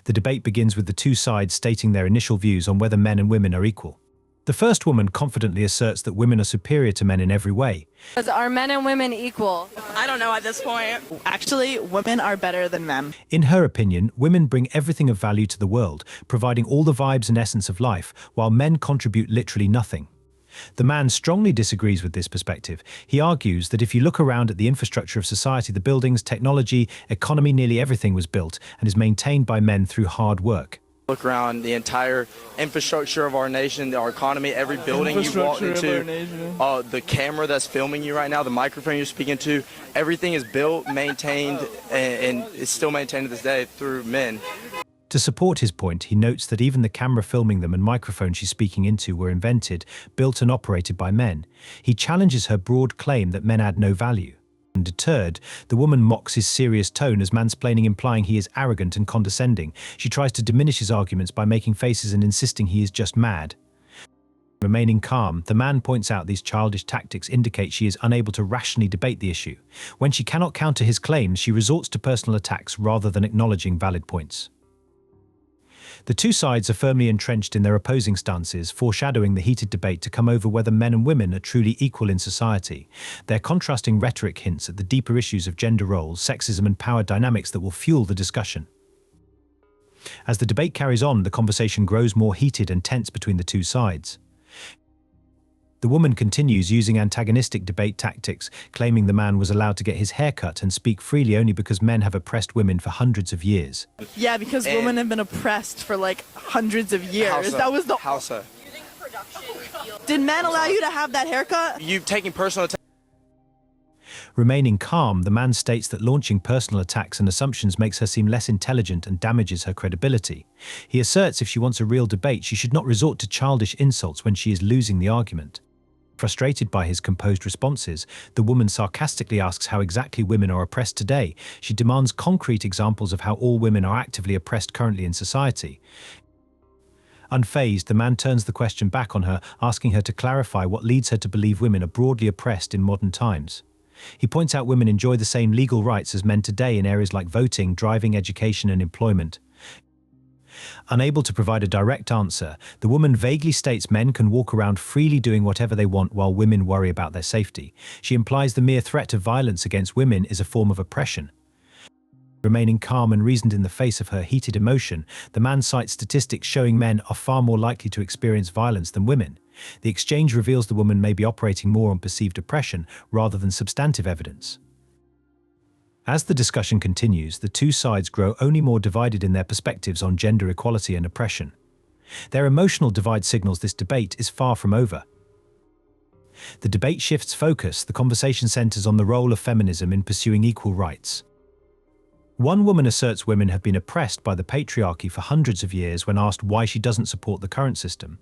The debate begins with the two sides stating their initial views on whether men and women are equal. The first woman confidently asserts that women are superior to men in every way. Are men and women equal? I don't know at this point. Actually, women are better than men. In her opinion, women bring everything of value to the world, providing all the vibes and essence of life, while men contribute literally nothing. The man strongly disagrees with this perspective. He argues that if you look around at the infrastructure of society, the buildings, technology, economy, nearly everything was built and is maintained by men through hard work. Look around the entire infrastructure of our nation, our economy, every building you walk into, the camera that's filming you right now, the microphone you're speaking to, everything is built, maintained, and it's still maintained to this day through men. To support his point, he notes that even the camera filming them and microphone she's speaking into were invented, built and operated by men. He challenges her broad claim that men add no value. Undeterred, the woman mocks his serious tone as mansplaining, implying he is arrogant and condescending. She tries to diminish his arguments by making faces and insisting he is just mad. Remaining calm, the man points out these childish tactics indicate she is unable to rationally debate the issue. When she cannot counter his claims, she resorts to personal attacks rather than acknowledging valid points. The two sides are firmly entrenched in their opposing stances, foreshadowing the heated debate to come over whether men and women are truly equal in society. Their contrasting rhetoric hints at the deeper issues of gender roles, sexism, and power dynamics that will fuel the discussion. As the debate carries on, the conversation grows more heated and tense between the two sides. The woman continues using antagonistic debate tactics, claiming the man was allowed to get his hair cut and speak freely only because men have oppressed women for hundreds of years. Yeah, because women have been oppressed for like hundreds of years. That was the... How so? Did men allow you to have that haircut? You've taken personal attack. Remaining calm, the man states that launching personal attacks and assumptions makes her seem less intelligent and damages her credibility. He asserts if she wants a real debate, she should not resort to childish insults when she is losing the argument. Frustrated by his composed responses, the woman sarcastically asks how exactly women are oppressed today. She demands concrete examples of how all women are actively oppressed currently in society. Unfazed, the man turns the question back on her, asking her to clarify what leads her to believe women are broadly oppressed in modern times. He points out women enjoy the same legal rights as men today in areas like voting, driving, education, and employment. Unable to provide a direct answer, the woman vaguely states men can walk around freely doing whatever they want while women worry about their safety. She implies the mere threat of violence against women is a form of oppression. Remaining calm and reasoned in the face of her heated emotion, the man cites statistics showing men are far more likely to experience violence than women. The exchange reveals the woman may be operating more on perceived oppression rather than substantive evidence. As the discussion continues, the two sides grow only more divided in their perspectives on gender equality and oppression. Their emotional divide signals this debate is far from over. The debate shifts focus. The conversation centers on the role of feminism in pursuing equal rights. One woman asserts women have been oppressed by the patriarchy for hundreds of years when asked why she doesn't support the current system.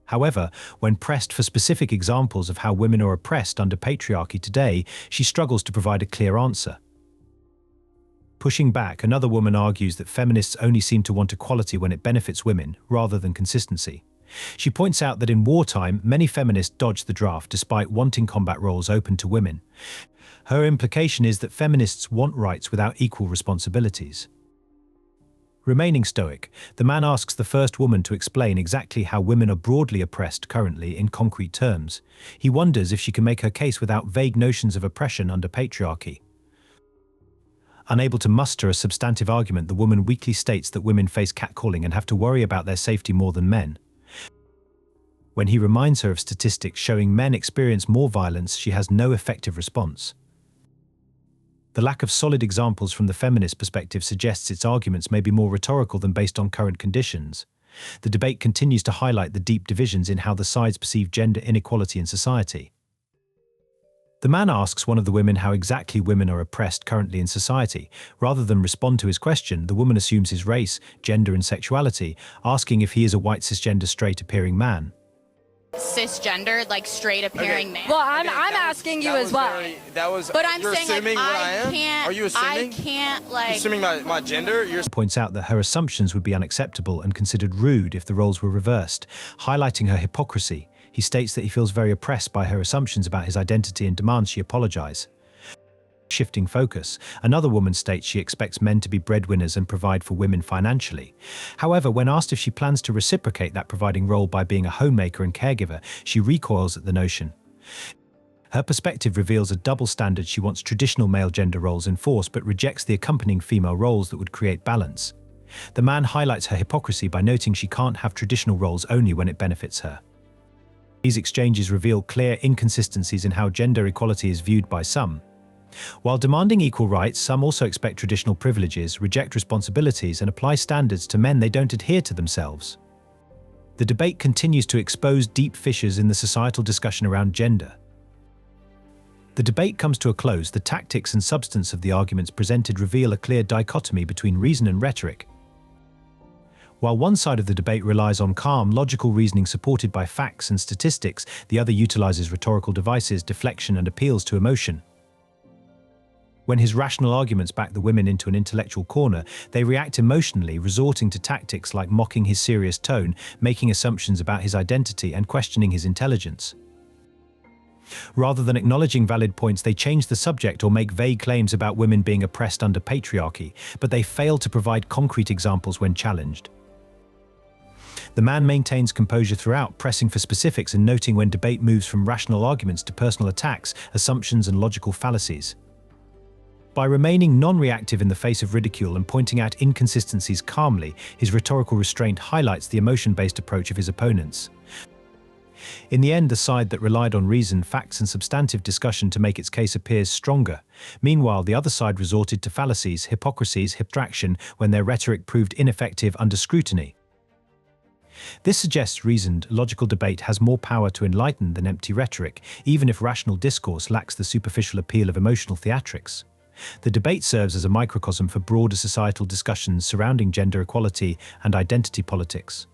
However, when pressed for specific examples of how women are oppressed under patriarchy today, she struggles to provide a clear answer. Pushing back, another woman argues that feminists only seem to want equality when it benefits women, rather than consistency. She points out that in wartime, many feminists dodge the draft despite wanting combat roles open to women. Her implication is that feminists want rights without equal responsibilities. Remaining stoic, the man asks the first woman to explain exactly how women are broadly oppressed currently in concrete terms. He wonders if she can make her case without vague notions of oppression under patriarchy. Unable to muster a substantive argument, the woman weakly states that women face catcalling and have to worry about their safety more than men. When he reminds her of statistics showing men experience more violence, she has no effective response. The lack of solid examples from the feminist perspective suggests its arguments may be more rhetorical than based on current conditions. The debate continues to highlight the deep divisions in how the sides perceive gender inequality in society. The man asks one of the women how exactly women are oppressed currently in society. Rather than respond to his question, the woman assumes his race, gender, and sexuality, asking if he is a white cisgender straight-appearing man. Cisgender, like straight-appearing man. Well, I'm asking you as well. But I'm you're saying, assuming like, what I am? I can't. Are you assuming? I can't, like. Assuming my gender? You're Points out that her assumptions would be unacceptable and considered rude if the roles were reversed, highlighting her hypocrisy. He states that he feels very oppressed by her assumptions about his identity and demands she apologize. Shifting focus, another woman states she expects men to be breadwinners and provide for women financially. However, when asked if she plans to reciprocate that providing role by being a homemaker and caregiver, she recoils at the notion. Her perspective reveals a double standard. She wants traditional male gender roles enforced but rejects the accompanying female roles that would create balance. The man highlights her hypocrisy by noting she can't have traditional roles only when it benefits her. These exchanges reveal clear inconsistencies in how gender equality is viewed by some. While demanding equal rights, some also expect traditional privileges, reject responsibilities, and apply standards to men they don't adhere to themselves. The debate continues to expose deep fissures in the societal discussion around gender. The debate comes to a close. The tactics and substance of the arguments presented reveal a clear dichotomy between reason and rhetoric. While one side of the debate relies on calm, logical reasoning supported by facts and statistics, the other utilizes rhetorical devices, deflection, and appeals to emotion. When his rational arguments back the women into an intellectual corner, they react emotionally, resorting to tactics like mocking his serious tone, making assumptions about his identity, and questioning his intelligence. Rather than acknowledging valid points, they change the subject or make vague claims about women being oppressed under patriarchy, but they fail to provide concrete examples when challenged. The man maintains composure throughout, pressing for specifics and noting when debate moves from rational arguments to personal attacks, assumptions, and logical fallacies. By remaining non-reactive in the face of ridicule and pointing out inconsistencies calmly, his rhetorical restraint highlights the emotion-based approach of his opponents. In the end, the side that relied on reason, facts, and substantive discussion to make its case appears stronger. Meanwhile, the other side resorted to fallacies, hypocrisies, abstraction when their rhetoric proved ineffective under scrutiny. This suggests reasoned, logical debate has more power to enlighten than empty rhetoric, even if rational discourse lacks the superficial appeal of emotional theatrics. The debate serves as a microcosm for broader societal discussions surrounding gender equality and identity politics.